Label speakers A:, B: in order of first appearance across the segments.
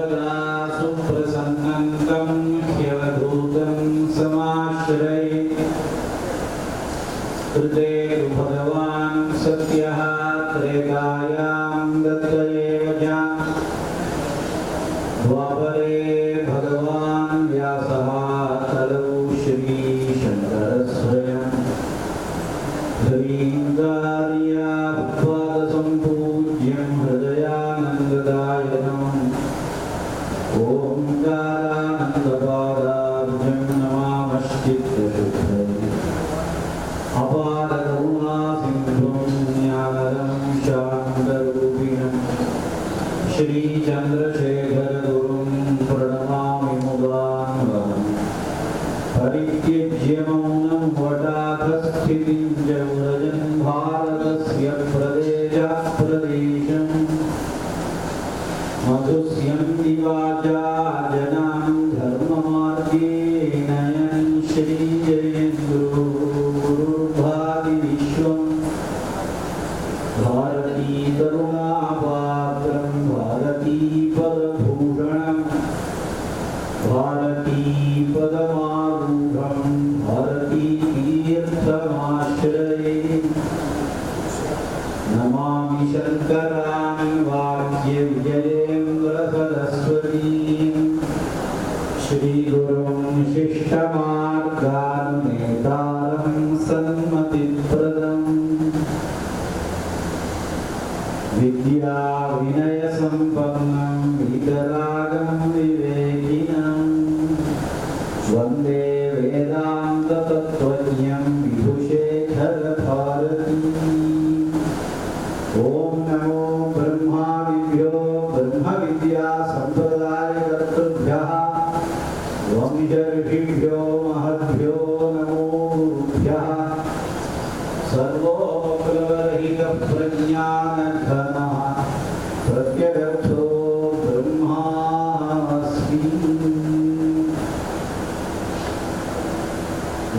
A: सर्वदा सुप्रसन्नं ह्यवधूतं समाश्रये कृते भगवान् सत्यः त्रेतायां दत्तयेव च द्वापरे भगवान् व्यासः तलौ श्रीशङ्करस्वयं ह्रीङ्गार्यापादसम्पूज्यं हृदयानन्ददायकम् ओंकारानन्दपादाब्जं नमामश्चित्तशुद्धये अपारकरुणासिन्धुं ज्ञानदं शान्तरूपिणं श्रीचन्द्रशेखरगुरुं प्रणमामि मुदान्वहम् परित्यज्य मौनं वटाकस्थितिं च व्रजन् भारतस्य प्रदेशं मधुस्यन्ति वाचा जनां धर्ममार्गे नयन् श्रीजयेन्द्रो गुरुर्भाति विश्वं भारती करुणापात्रं भारती पदभूषणं भारती पदमारूढं भारती तीर्थमाश्रये नमामि शङ्करान् वाक्यविजयेन्द्रसरस्वतीं श्रीगुरुं शिष्टमार्गान्नेतारं सन्मतिप्रदम् विद्याविनयसम्पन्नं वीतरागं विवेकिनं वन्दे वेदान्ततत्त्वज्ञं विभुशेखरभारतीम् ॐ नमो ब्रह्मादिभ्यो ब्रह्मविद्यासम्प्रदायकर्तृभ्यः वंशऋषिभ्यो महद्भ्यो नमो गुरुभ्यः सर्वोपप्लवरहितप्रज्ञानघनः प्रत्यगर्थो ब्रह्मास्मि।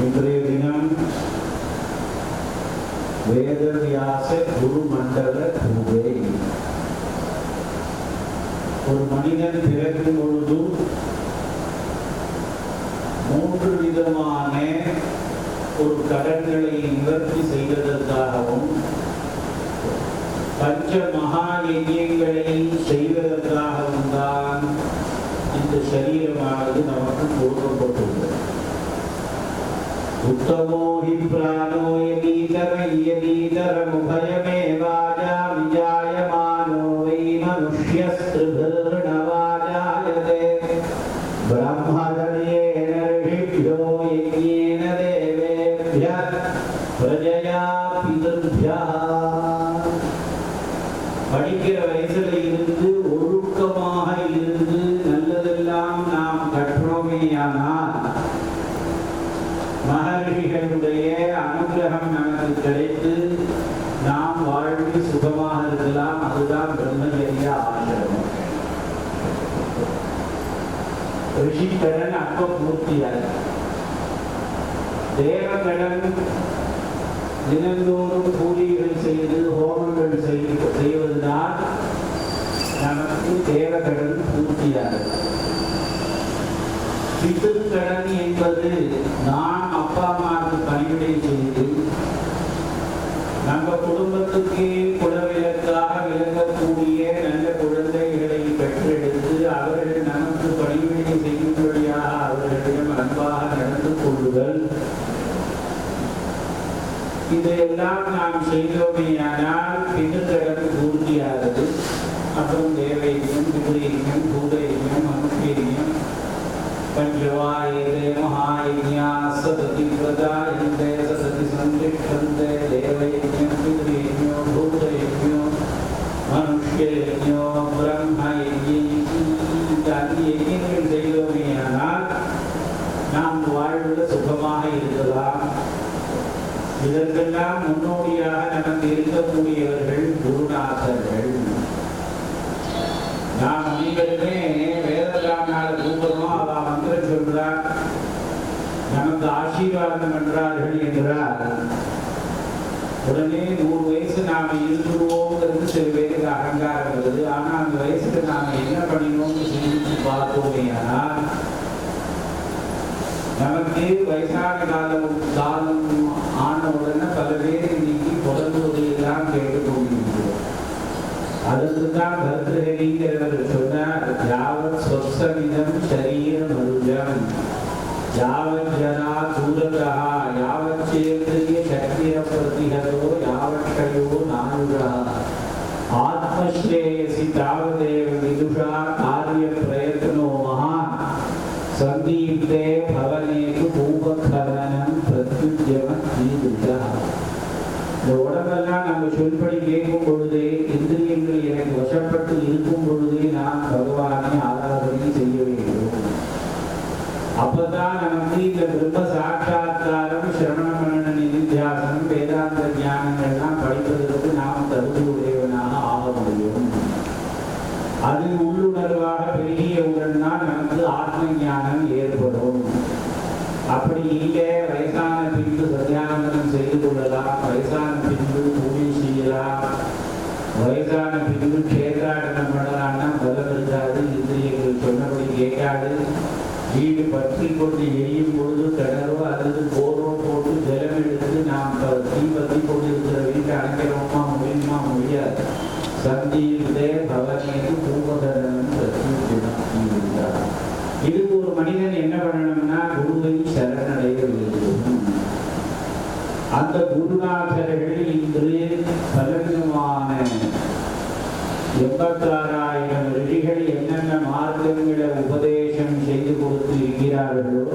A: இன்றைய தினம் வேதவியாச குருமண்டல பூஜை. ஒரு மனிதன் பிறக்கும் பொழுது 3 விதமான ஒரு கடன்களை நிவர்த்தி செய்வதற்காகவும் பஞ்ச மகா யஜ்யங்களை செய்வதற்காகவும் தான் இந்த சரீரமானது நமக்கு கொடுக்கப்பட்டுள்ளது. उत्तमो हि प्राणो यदीतरमुभयमेवाजा विजायमानो वै मनुष्यस्त्रिभिर्नवाजायते ब्रह्महर्येण ऋषिभ्यो यज्ञेन देवेभ्यः प्रजया पितृभ्यः. படிக்கிற வயசுல இருந்து ஒழுக்கமாக இருந்து நல்லதெல்லாம் நாம் கற்றோமேயானால் மகர்ஷிகளுடைய அனுகிரகம் நமக்கு கிடைத்து நாம் வாழ்ந்து சுகமாக இருக்கலாம். அதுதான் பிரம்மச்சரிய ஆசிரமம். ரிஷிகடன் அப்ப பூர்த்தியாக தேவகடன் தினந்தோறும் பூஜைகள் செய்து ஹோமங்கள் செய்வதுதான் நமக்கு தேவகடன் பூர்த்தியாக. பித்ருக்கடன் என்பது நாம் அப்பா அம்மாவுக்கு பணிவிடை செய்து நம்ம குடும்பத்துக்கு குலவிளக்காக விளங்கக்கூடிய நல்ல குழந்தைகளை பெற்றெடுத்து அவர்கள் நமக்கு பணிவிடை செய்யும்படியாக அவர்களிடம் அன்பாக நடந்து கொள்ளுதல். இதையெல்லாம் நாம் செய்தோமேயானால் பித்ருக்கடன் பூர்த்தியாகிறது. அப்புறம் தேவையம் பித்ரீயம் பூதயம் மனுஷேயம் पंचवायते महायज्ञा सतति प्रजायन्ते सतति संतिष्ठन्ते देवयज्ञं पितृयज्ञो भूतयज्ञो मनुष्ययज्ञो ब्रह्मयज्ञं செய்தோமேயானால் நாம் வாழ்வில் சுகமாக இருக்கலாம். இதற்கெல்லாம் முன்னோடியாக நமக்கு இருக்கக்கூடியவர்கள் குருநாதர்கள். நாம் அனைவருமே வேதராமனால கூப்பிடுறோம். அவ மந்திரம் சொல்றார், நமக்கு ஆசீர்வாதம் பண்றார்கள் என்றார். உடனே 100 வயசு நாம இருந்துருவோங்கிறது சில பேருக்கு அகங்காரம் வருது. ஆனா அந்த வயசுக்கு நாம என்ன பண்ணினோம்னு செஞ்சு நமக்கு வயசான காலம் ஆன உடனே பல பேர் இன்னைக்கு புலம்புவதையெல்லாம் கேட்டுக்கொண்டிருக்கிறோம். அதுக்குதான் பர்தஹரிங்கிறவர் சொன்னார், யாவத் ஸ்வப்சமிதம் சரீரம் மருஜம் யாவத் ஜனா தூரதா யாவத் சேந்திரிய சக்திர பிரதிஹதோ யாவட்சயோ நாயுரா ஆத்மஸ்ரேயசி தாவதேவ விதுஷா காரிய பிரயத்னோ மகான் சந்தீப்தே பவனேது பூபகரணம் பிரத்யுத்யம தீதுஷா. இந்த உடம்பெல்லாம் நம்ம சொல்படி கேட்கும் பொழுதே, இந்திரியங்கள் எனக்கு வசப்பட்டு இருக்கும் பொழுதே நாம் பகவானை ஆராதனை செய்ய வேண்டும். அப்பதான் நமக்கு இந்த பிரம்ம சாட்சா்காரம், சிரவண மனன நிதித்தியாசனம், வேதாந்த ஞானங்கள்லாம் படிப்பதற்கு நாம் தகுதி உடையவனாக ஆக முடியும். அது உள்ளுணர்வாக பெருகியவுடன் தான் நமக்கு ஆத்ம ஞானம் ஏற்படும். அப்படி இல்லை, வயசான பின்பு சத்தியானந்தனம் செய்து கொள்ளலாம், வயசான பின்பு பூஜை செய்யலாம், வயசான பின்பு கேட்காடனம் பண்ணலாம்னா பலம் இருக்காது, இந்திரியங்கள் சொன்னபடி கேட்காது. வீடு பற்றி கொண்டு எரியும் பொழுது கிணறோ அல்லது போரோ போட்டு ஜலம் எடுத்து நாம் தீ பற்றி கொண்டிருக்கிற வீட்டை அணைக்கிறோமா முடியாது. சந்தியிலே பவனேது பூபகரணம் பிரத்யுத்யம. இதுக்கு ஒரு மனிதன் என்ன பண்ணணும்னா குருவை சரணடைய வேண்டும். அந்த குருநாதர்கள் இன்று பலவிதமான 86,000 ரிஷிகள் என்னென்ன மார்க்கங்களை உபதேசம் செய்து கொடுத்து இருக்கிறார்களோ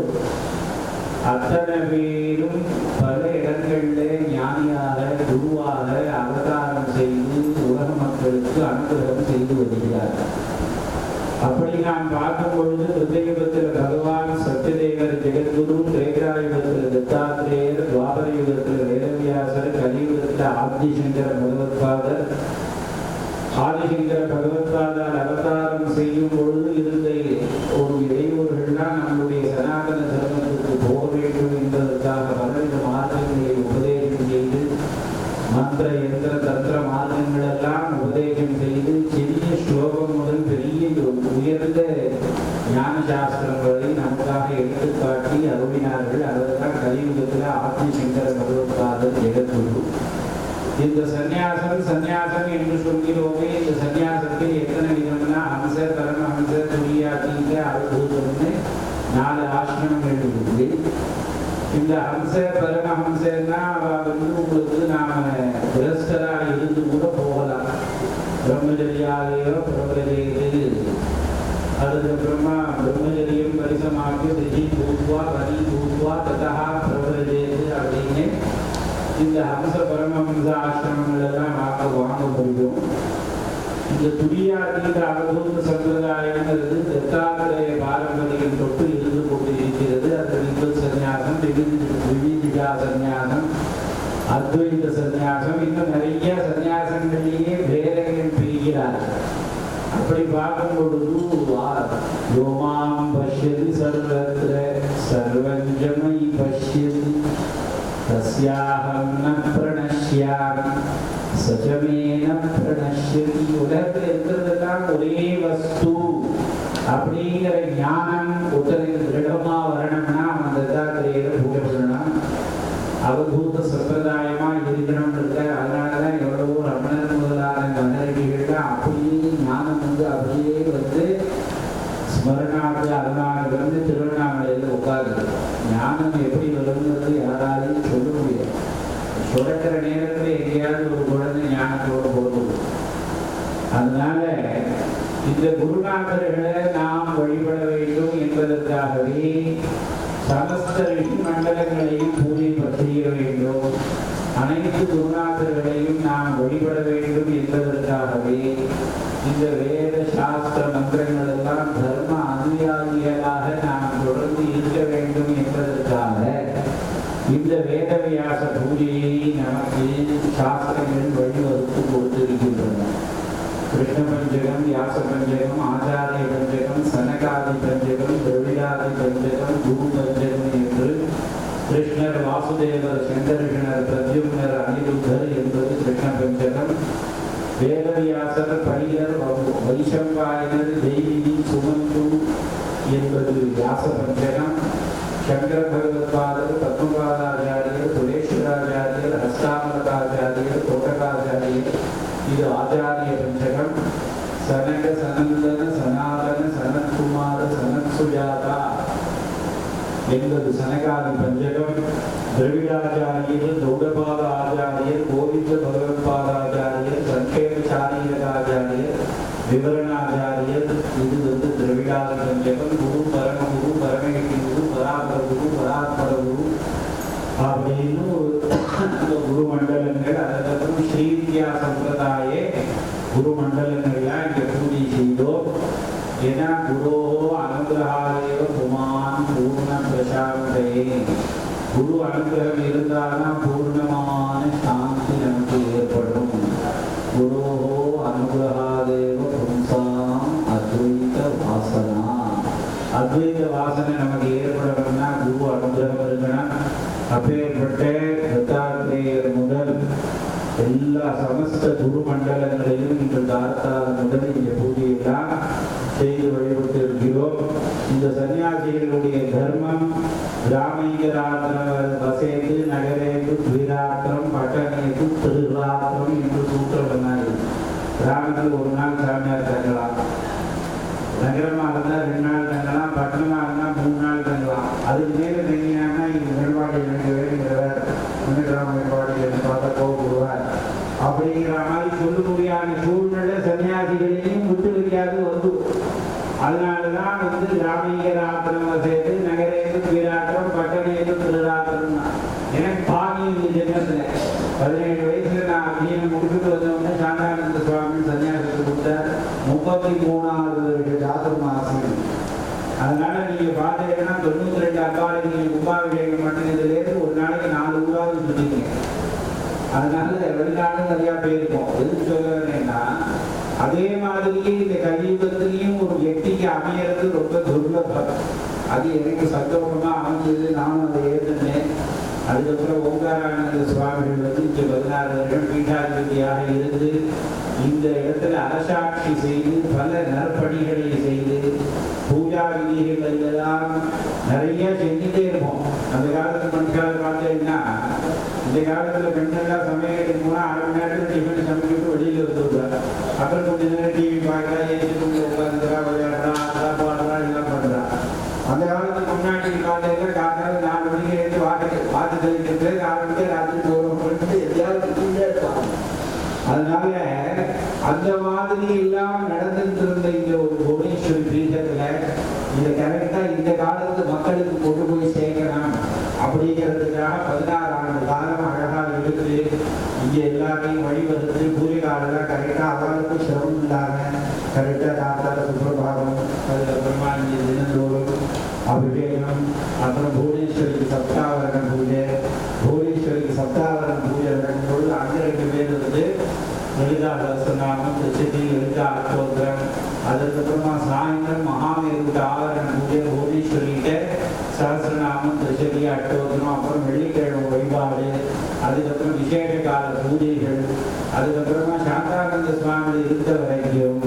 A: அத்தனை பேரும் பல இடங்களிலே ஞானியாக குருவாக அவதாரம் செய்து உலக மக்களுக்கு அனுகிரகம் செய்து வருகிறார்கள். அப்படி நாம் பார்க்கும் பொழுது கிருத்தயுகத்தில் பகவான் சத்யதேவர் ஜெகத்குரு, திரேதாயுகத்தில் தத்தாத்ரேயர், துவாபர யுகத்தில் வேதவியாசர், கலியுகத்தில் ஆதிசங்கர பகவத்பாதர், ஆதிசங்கர பகவத்பாதால் அவதாரம் செய்யும் பொழுது இருந்த ஒரு இடையூறுகள்லாம் நம்முடைய சனாதன தர்மத்திற்கு போக வேண்டும் என்பதற்காக பலவித மார்க்கங்களை உபதேசம் செய்து, மந்திர யந்திர தந்திர மார்க்கங்கள் எல்லாம் உபதேசம் செய்து, சிறிய ஸ்லோகம் முதல் பெரிய உயர்ந்த ஞான சாஸ்திரங்களை நமக்காக எடுத்துக்காட்டி அருளினார்கள். அதற்காக கலியுகத்தில் ஆதிசங்கர பகவத்பாதர் ஜெகத்குரு. இந்த சந்நியாசம் என்று சொல்கிறோமே, இந்த சந்நியாசத்தில் எத்தனை விதம்னா ஹம்ச, பரமஹம்ச, துரியாதீக, அவதூதம்னு 4 ஆசிரமங்கள் இருக்குது. இந்த ஹம்ச பரமஹம்சன்னா உங்களுக்கு நாம கிரஸ்தராக இருந்து கூட போகலாம். பிரம்மச்சரியாலேயோ பிரபலதேது, அதுக்கப்புறமா பிரம்மச்சரியம் பரிசமாக்கி ரிஷி பூத்வா வரி பூத்வா ததா பிரபலதேது அப்படின்னு இந்த ஹம்ச பரமஹம்ச ஆசிரமங்கள் எல்லாம் வாங்க முடியும். இந்த துரியாதீக அவதூத சம்பிரதாயங்கிறது தத்தாத்திரேய பாரம்பரியம் தொட்டு இருந்து கொண்டு இருக்கிறது. அது வித்வத் சந்நியாசம், விவிதிகா சந்நியாசம், அத்வைத சந்நியாசம், இன்னும் நிறைய சந்நியாசங்களிலேயே வேதங்கள் பிரிகிறார்கள். அப்படி பார்க்கும் பொழுது யோமாம் பஷ்யதி சர்வத்ர சர்வஞ்சமை பஷ்யதி தஸ்யாஹம் ந பிரணஷ்யாமி சஜமேன பிரணஷ்யதி. உலகத்தில் இருக்கிறதெல்லாம் ஒரே வஸ்து அப்படிங்கிற ஞானம் ஒருத்தருக்கு திருடமா வரணும்னா அவன் தத்தாத்திரேயரை பூஜை பண்ணணும், அவதூத சம்பிரதாயமா இருக்கணும்னு இருக்க. அதனாலதான் எவ்வளவோ ரமணர் முதலான மன்னர்கள்லாம் அப்படியே ஞானம் அப்படியே ஸ்மரணாவது அதனால திருவண்ணாமலையில் உட்காருது. ஞானம் எப்படி வருங்கிறது யாராலையும் சொல்ல முடியாது. சுரக்கிற நேரத்தில் எங்கேயாவது ஒரு குழந்தை ஞானத்தோடு போகுது. அதனால இந்த குருநாதர்களை நாம் வழிபட வேண்டும் என்பதற்காகவே சமஸ்த ரிஷி மண்டலங்களையும் பூஜை பற்றிய வேண்டும். அனைத்து குருநாதர்களையும் நாம் வழிபட வேண்டும் என்பதற்காகவே இந்த வேத சாஸ்திர மந்திரங்கள் எல்லாம் தர்ம அனுயாயிகளாக நாம் தொடர்ந்து இருக்க வேண்டும் என்பதற்காக இந்த வேதவியாச பூஜையை நமக்கு சாஸ்திரங்கள் வழிவகுத்து கொடுத்திருக்கின்றன. கிருஷ்ண பஞ்சகம், வியாச பஞ்சகம், ஆச்சாரிய பஞ்சகம், சனகாதி பஞ்சகம், திரவிடாதி பஞ்சகம், குரு பஞ்சகம் என்று கிருஷ்ணர், வாசுதேவர், சங்கர்ஷணர், பிரத்யும்னர், அனிருத்தர் என்பது கிருஷ்ண பஞ்சகம். வேதவியாசர், பரிகர், வைஷம்பாயனர், தெய்விதி, சுமந்து என்பது வியாச பஞ்சகம். சங்கர பகவத்பாதர், பத்மபாதாச்சாரியர், துலேஸ்வராச்சாரியர், ஹஸ்தாமலகாச்சாரியர், தோட்டகாச்சாரியர். இது ஆச்சாரிய பஞ்சகம். சனக, சனந்தன, சனாதன, சனத்குமார, சனத் சுஜாதா என்பது சனகாதி பஞ்சகம். திரவிடாச்சாரியர், கௌடபாத ஆச்சாரியர், கோவிந்த பகவத்பாதாச்சாரியர், சங்கேத சாரீரகாச்சாரியர், விவரணாச்சாரியர். இது திரவிடாதி பஞ்சகம். குரு, பரமகுரு, பரமகிரி குரு, பராபர குரு, பராத்மர குரு அப்படின்னு குரு மண்டலங்கள். அதுக்கப்புறம் ஸ்ரீவித்யா சம்பிரதாய குரு மண்டலங்கள்லாம் இங்கே பூஜை செய்தோம். ஏன்னா குரோஹோ அனுகிரகாதேவ புமான் பூர்ண பிரசாந்தே. குரு அனுகிரகம் இருந்தால்தான் பூர்ணமான சாந்தி நமக்கு ஏற்படும். குரோஹோ அனுகிரகாதேவ பும்சாம் அத்வைத வாசனா. அத்வைத வாசனை நமக்கு ஏற்படணும்னா குரு அனுகிரகம் இருக்கணும். அப்பேற்பட்ட தத்தாத்ரேயர் முதல் எல்லா சமஸ்த குரு மண்டலங்களையும் இன்று காத்தால் முதல் இந்த பூஜையெல்லாம் செய்து வழிபட்டு இருக்கிறோம். இந்த சன்னியாசிகளுடைய தர்மம் கிராமீகராத்திரம் வசேது நகரேது துவிராத்திரம் பட்டணேது திருராத்திரம் என்று சூத்திரம் பண்ணாரு. கிராமத்தில் ஒரு நாள் சாமியார் தங்கலாம், நகரமாக இருந்தால் 2 நாள் தங்கலாம், பட்டணமாக இருந்தால் 3 நாள் தங்கலாம். அதுக்கு மேலே தங்கினாங்கன்னா இங்கே மேம்பாடு எனக்கு வேணுங்கிறவர் முன்னேற்றம் மேம்பாடு என்று பார்த்தா கோபப்படுவார். அப்படிங்கிற மாதிரி சொல்லக்கூடியான சூழ்நிலை சன்னியாசிகளையும் விட்டு வைக்காது வந்து. அதனாலதான் கிராமீகராத்திரம் வசேது நகரேது துவிராத்திரம் பட்டணேது திருராத்திரம். எனக்கு பாதி இந்த ஜென்மத்தில் 17 வயசுல நான் அத்தியனம் முடிச்சுட்டு வந்தவொடனே சாந்தானந்த சுவாமி சன்னியாசத்தை கொடுத்தார். 33வது வருட சாதுர்மாசி. அதனால நீங்க பார்த்தீங்கன்னா 92 அப்பாவை நீங்க கும்பாபிஷேகம் பண்ணினதுலேருந்து ஒரு நாளைக்கு 4 ஊராவது சுற்றிங்க. அதனால வெளிநாடு நிறையா போயிருக்கோம். எதுக்கு சொல்லுறேன்னா அதே மாதிரியே இந்த கலியுகத்திலையும் ஒரு వ్యక్తిக்கு அமையறது ரொம்ப துர்லபம். அது எனக்கு சந்தோஷமா அமைஞ்சது. நானும் அதை ஏற்றுனேன். அதுக்கப்புறம் ஓங்காரானந்த சுவாமிகள் இங்கே 16 வருடம் பீட்டாதிபதியாக இருந்து இந்த இடத்துல அரசாட்சி செய்து பல நற்பணிகளை செய்து பூஜா விதிகள் எல்லாம் நிறைய செஞ்சுட்டே இருப்போம். அந்த காலத்து மனுஷால் பார்த்தீங்கன்னா இந்த காலத்தில் பெண்கள்லாம் சமையலுக்கு போனால் 1/2 மணி நேரத்தில் டிஃபன் சமைக்கிட்டு வெளியில் வந்துடுறாங்க. அப்புறம் கொஞ்ச நேரம் டிவி பார்க்குறா, ஏற்றி உட்காந்துக்கிறா, விளையாடுறா, அதா பாடுறா, எல்லாம் பண்ணுறா. அந்த காலத்துக்கு முன்னாடி காலையில் காலையில் 4 மணிக்கு எழுந்து வாட்டு தெளிக்கிறது, 4 மணிக்கு ராத்திரி 1 மணிக்கு எதையாவது செஞ்சுட்டே இருப்பாங்க. அதனால அந்த மாதிரி எல்லாம் நடந்துட்டு இருந்த இந்த ஒரு புவனேஸ்வரி பீடத்துல இதை கரெக்டா இந்த காலத்து மக்களுக்கு கொண்டு போய் சேர்க்கணும் அப்படிங்கிறதுக்காக 16 ஆண்டு காலம் அழகா இருந்து இங்க எல்லாரையும் வழிவகுத்து பூஜை காலெல்லாம் கரெக்டா அவர்களுக்கும் சிரமம் இல்லாம கரெக்டா காத்தால சுப்பிரபாதம், அதுக்கப்புறமா இங்கே தினந்தோறும் அபிஷேகம், அப்புறம் புவனேஸ்வரிக்கு சப்தாவரண பூஜை. புவனேஸ்வரிக்கு சப்தாவரண பூஜை நடக்கும்போது அங்கே 2 பேர் வந்து லலிதா சஹஸ்ரநாமம், பிரசித்தி லலிதா அஷ்டோத்திரம். அதுக்கப்புறமா சாயந்தரம் மகாமேருட ஆவரண பூஜை புவனேஸ்வரிகிட்ட சஹஸ்ரநாமம், பிரசித்தி அஷ்டோத்திரம். அப்புறம் வெள்ளிக்கிழமை வழிபாடு, அதுக்கப்புறம் விசேஷ கால பூஜைகள். அதுக்கப்புறமா சாந்தானந்த சுவாமி இருந்த வரைக்கும்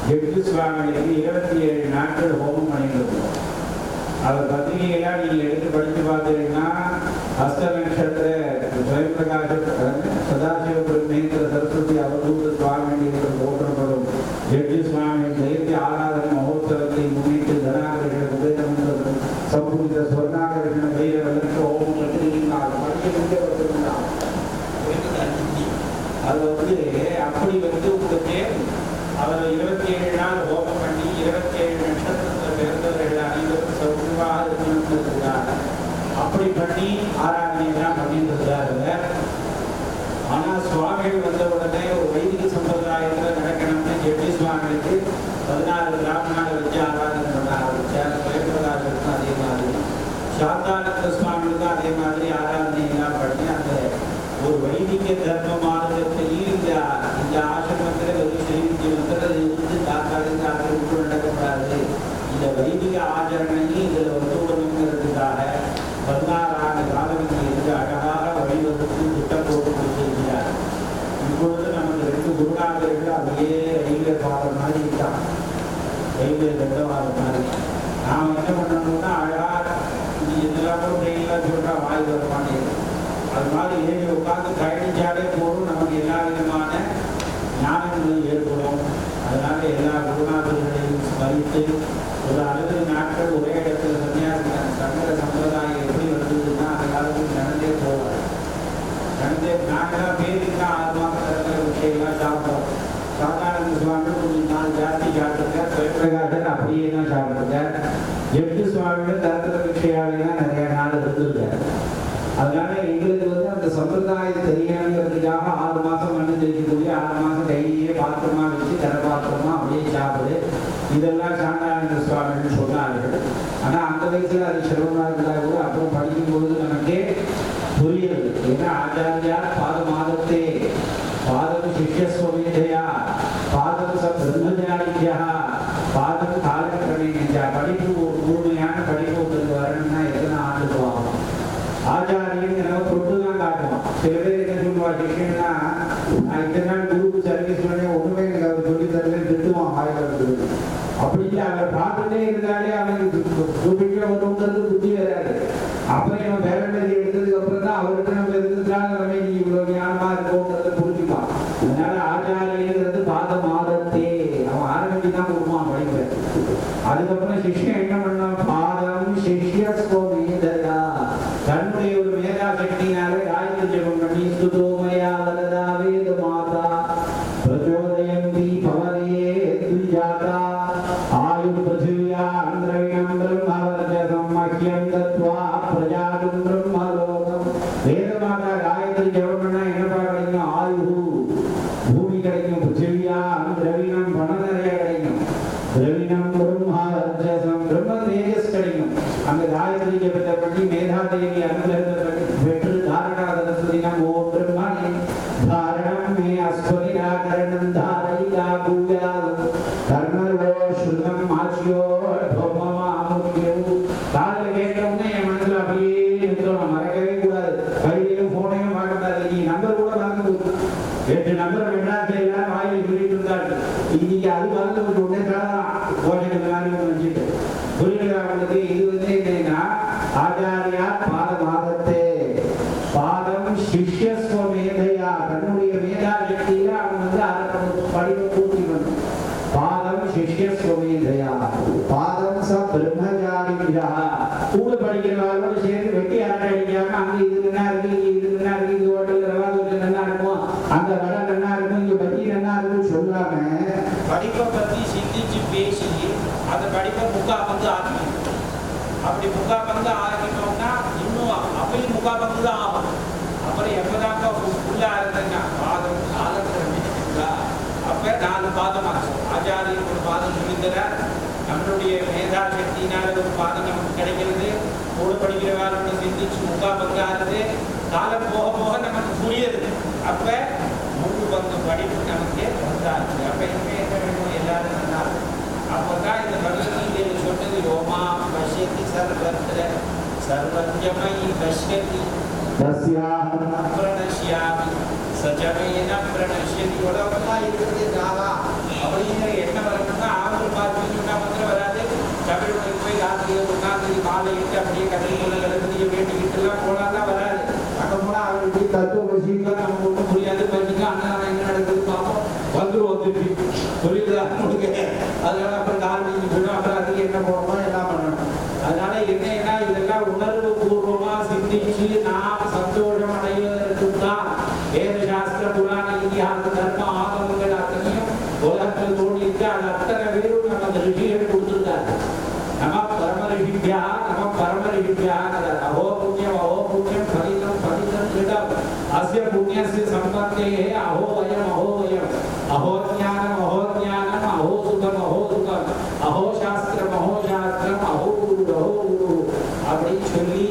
A: ஜெட்டு சுவாமிகளுக்கு 27 நாட்கள் ஹோமம் பண்ணிட்டு. அவர் பத்திரிகையெல்லாம் நீங்கள் எடுத்து படித்து பார்த்தீங்கன்னா ஹஸ்த நட்சத்திர ஸ்வயம்பிரகாச சதாசிவ பிரம்மேந்திர சரஸ்வதி அவதூத சுவாமி என்று போற்றப்படும் ஜெட்டு சுவாமி ஜெயந்தி ஆராதனை மகோத்சவத்தை முன்னிட்டு தனாகரிஷ உதயமந்திர சம்பூரித ஸ்வர்ணாகரிஷன பைரவனுக்கு ஹோமம் கட்டிருந்தார். படிக்க வந்திருந்தார். அது அப்படி உங்களுக்கு அவர் 27 நாள் ஹோமம் பண்ணி 27 நட்சத்திரத்தில் பிறந்தவர்கள் அனைவரும் சௌகரியமாக இருக்கணும்னு அப்படி பண்ணி ஆராதனையெல்லாம் பண்ணிட்டு இருந்தாருங்க. ஆனால் சுவாமிகள் வந்த உடனே ஒரு வைதிக சம்பிரதாயத்தில் நடக்கணும்னு ஜெட்டி சுவாமிகளுக்கு 16 பிராமணாவை வச்சு ஆராதனை பண்ண ஆரம்பித்தார். பயப்பிரகாசத்துக்கும் அதே மாதிரி, சாந்தானந்த சுவாமிகளுக்கும் அதே மாதிரி ஆராதனையெல்லாம் பண்ணி அந்த ஒரு வைதிக தர்ம மார்க்கத்திலேயும் இந்த ஆசிரமத்தில் வெறும் ஸ்ரீவித்யத்தில் இருந்து தாக்காலிருந்து ஆசிரமத்தில் நடக்கப்படாது. இந்த வைதிக ஆச்சரணையும் இதில் ஒத்துவணுங்கிறதுக்காக 16 ஆண்டு காலம் இருந்து அழகாக வழிவகுத்து திட்டம் போட்டு கொடுத்திருக்கிறார். இப்பொழுது நமக்கு 2 குருநாதர்கள் அப்படியே ரயில்வே பாதை மாதிரி இருக்காங்க, ரயில்வே தண்டவாத மாதிரி. நாம் என்ன பண்ணணும்னா அழகாக இதெல்லாம் ட்ரெயின்லாம் சொல்கிறா வாய் வர மாட்டேங்குது. அது மாதிரி ஏறி உட்காந்து பயணிச்சாலே போதும் நமக்கு எல்லா விதமான ஞானங்களும் ஏற்படும். அதனால எல்லா குருநாதர்களையும் ஸ்மரித்து ஒரு 60 நாட்கள் ஒரே இடத்துல சன்னியாசி சங்கர சம்பிரதாயம் எப்படி வந்ததுன்னா அந்த காலத்தில் நடந்தே போவார். நடந்தே நாங்களாம் பேருக்கு 6 மாதம் நடக்கிற விஷயம்லாம் சாப்பிட்டோம். சாதாரண சுவாமி கொஞ்சம் நாள் ஜாஸ்தி சாப்பிட்டுருக்கார். பிரகாசன் அப்படியே தான் சாப்பிட்டுருக்கார். 8 சுவாமிகள் தரத்திர விஷயாலாம் நிறைய நாள் இருந்திருக்கார். அதனால எங்களுக்கு அந்த சம்பிரதாயம் தெரியணுங்கிறதுக்காக 6 மாதம் மண்ணு தெரிவிக்கக்கூடிய 6 மாதம் கையிலேயே பாத்திரமா வச்சு கரபாத்திரமா அப்படியே சாப்பிடு இதெல்லாம் சாண்டானந்த சுவாமின்னு சொன்னார்கள். ஆனால் அந்த வயசுல அது சிரமமாக இருந்தால் கூட அப்புறம் படிக்கும்போது நமக்கே புரியுது. ஏன்னா ஆச்சாரியா பாதமாதத்தே பாதம் சிஷ்யஸ்வமேதையா பாதம் ச பிரம்மஜானியா பாதம் காலக்கிரமேணா படிப்பு முழுமையான படிப்பு உங்களுக்கு வரணும்னா எத்தனை ஆண்டுக்கு ஆகும்? ஆச்சாரியன் நம்ம தொட்டு தான் காட்டுவோம். சில பேர் என்ன சொல்லுவா சிஷ்யன்னா நான் இத்தனை நாள் குருக்கு சர்வீஸ் பண்ணி ஒண்ணுமே எனக்கு அவர் சொல்லி தரல திட்டுவான் ஆயிரம். அப்படி இல்லை, அவர் பார்த்துட்டே இருந்தாலே அவனுக்கு குறிப்பிட்ட ஒன்றுங்கிறது புத்தி வராது. அப்புறம் இவன் பேரண்டதி எடுத்ததுக்கு அப்புறம் தான் அவர்கிட்ட நம்ம இருந்ததுனால நம்ம இன்னைக்கு இவ்வளவு ஞானமா இருக்கோங்கிறத புரிஞ்சுக்கலாம். அதனால ஆச்சாரியங்கிறது பாத மாதத்தே அவன் ஆரம்பிச்சு தான் கொடுப்பான் படிப்பேன். அதுக்கப்புறம் சிஷ்யன் என்ன பண்ணான்? பாதம் சிஷ்யஸ்வமேதயா தன்னுடைய ஒரு மேதா சக்தினால காயத்ரி ஜெபம் பண்ணி சுதோமயா வரதா வேத மாதா பிரச்சோதயந்தி பவரே துஜாதா ஆயு பிருத்திவியா அந்திரவியம் பிரம்மவர்ஜசம் மஹ்யம் தத்வா பிரஜாதும் பிரம்மலோகம். வேத மாதா காயத்ரி ஜெபம் பண்ணா என்னப்பா கிடைக்கும்? ஆயு பூமி கிடைக்கும், பிருத்திவியா அந்திரவியம் பணம் நிறைய கிடைக்கும், திரவிணம் பிரம்மவர்ஜசம் பிரம்ம தேஜஸ் கிடைக்கும். அந்த காயத்ரி ஜெபத்தை பண்ணி மேதாதேவி அனுகிரகத்தை பெற்று தாரணா சரஸ்வதி நாம் ஓம் பிரம்மணே தாரணம் மே அஸ்வதிராகரணம் தாரயிகா பூயாலம் கர்மர்வோ ஸ்ருதம் ஆச்சியோ தோமமாமுக்கியோ. காலையில் கேட்கறவங்க என் மனசுல அப்படியே இருக்கணும், மறக்கவே கூடாது. கையிலையும் போனையும் பார்க்கக்கூடாது. நீ நம்பர் கூட மறந்து 8 நம்பர் மெட்ராஸில் எல்லாம் வாயில் சொல்லிட்டு இருந்தார்கள். இன்னைக்கு அது மறந்து ஒரு உடனே கோஷங்கள் மாதிரி வச்சுட்டு புரியுதா அவங்களுக்கு? இது என்னன்னா ஆச்சாரியா பாத மாதத்தே பாதம் சிஷ்யஸ்வமேதையா தன்னுடைய மேதா சக்தியில அவன் அதை படிப்பு பூர்த்தி பண்ணும். பாதம் சிஷ்யஸ்வமேதையா பாதம் ச பிரம்மஜானியா கூட படிக்கிறவர்களோட சேர்ந்து வெட்டி அரட்டை அடிக்காம அங்க இது நல்லா இருக்கு, இது நல்லா இருக்கு, இது ஹோட்டல் ரவாது நல்லா இருக்கும், அந்த வடை நல்லா இருக்கும், இங்க பத்தி நல்லா இருக்குன்னு சொல்லாம படிப்பை பத்தி சிந்திச்சு பேசி அந்த படிப்பை முக்காபந்து ஆரம்பிக்கும். அப்படி முக்காபந்து ஆரம்பிக்கணும்னா இன்னும் அப்பயும் முக்காபந்து தான் ஆகும். அப்புறம் எப்பதாங்க உள்ள இருந்தேன்னா பாதம் காலக்கிரமேணா அப்ப 4 பாதம் ஆகும். ஆச்சாரியர் ஒரு பாதம் சொல்லித்தரார், நம்மளுடைய மேதா சக்தியினால ஒரு பாதம் நமக்கு கிடைக்கிறது, கூட படிக்கிறவாரோட சிந்திச்சு முக்காபந்து ஆகுது. காலம் போக போக நமக்கு புரியுது. அப்ப 3 பங்கு படிப்பு நமக்கு வந்தாச்சு. அப்ப என்ன வேணும்? எல்லாரும் நல்லா. அப்பதான் இந்த பகவத்கீதையில் சொன்னது யோமா பஷ்யதி சர்வத்ர சர்வத்யமயி பஷ்யதி தஸ்யாஹம் பிரணஷ்யாமி சஜமேன பிரணஷ்யதி. உலகெல்லாம் இருக்கிறது நாளா அப்படிங்கிற எண்ணம் வரணும்னா ஆவல் பார்த்துன்னா மாத்திரம் வராது. தமிழுக்கு போய் ராத்திரி ஒன்றாந்தேதி மாலையிட்டு அப்படியே கதைகளை எழுதிய வேண்டிக்கிட்டுலாம் போனாதான் வராது. அங்கே போனால் அவருக்கு தத்துவ விஷயங்கள் நமக்கு ஒன்றும் புரியாது. பற்றிக்க அண்ணன் என்ன நடக்குது பார்ப்போம், வந்துடும் திருப்பி புரியுதா உங்களுக்கு? அதனால அப்புறம் காரணம் போயிடும். அப்புறம் அதுக்கு என்ன போடணும் எல்லாம் பண்ணணும். அதனால என்னன்னா இதெல்லாம் உணர்வு பூர்வமா சிந்திச்சு நாம் சந்தோஷம் அடைவதற்கு தான் வேத சாஸ்திர புராண இதிகாச தர்ம ஆகமங்கள் அத்தனையும் உலகத்தில் தோண்டி இருக்கு. அது அத்தனை பேரும் நம்ம அந்த ரிஷிகள் கொடுத்துருக்காரு. நம பரமரிஷிபியா நம பரமரிஷிபியா அஹோ புண்ணியம் பலிதம் பலிதம் கிருதம் அஸ்ய புண்ணியஸ்ய சம்பந்தே அஹோ வயம் அஹோ ஞானம் அஹோ சுகம் அஹோ சாஸ்திரம் அஹோ குரு அப்படின்னு சொல்லி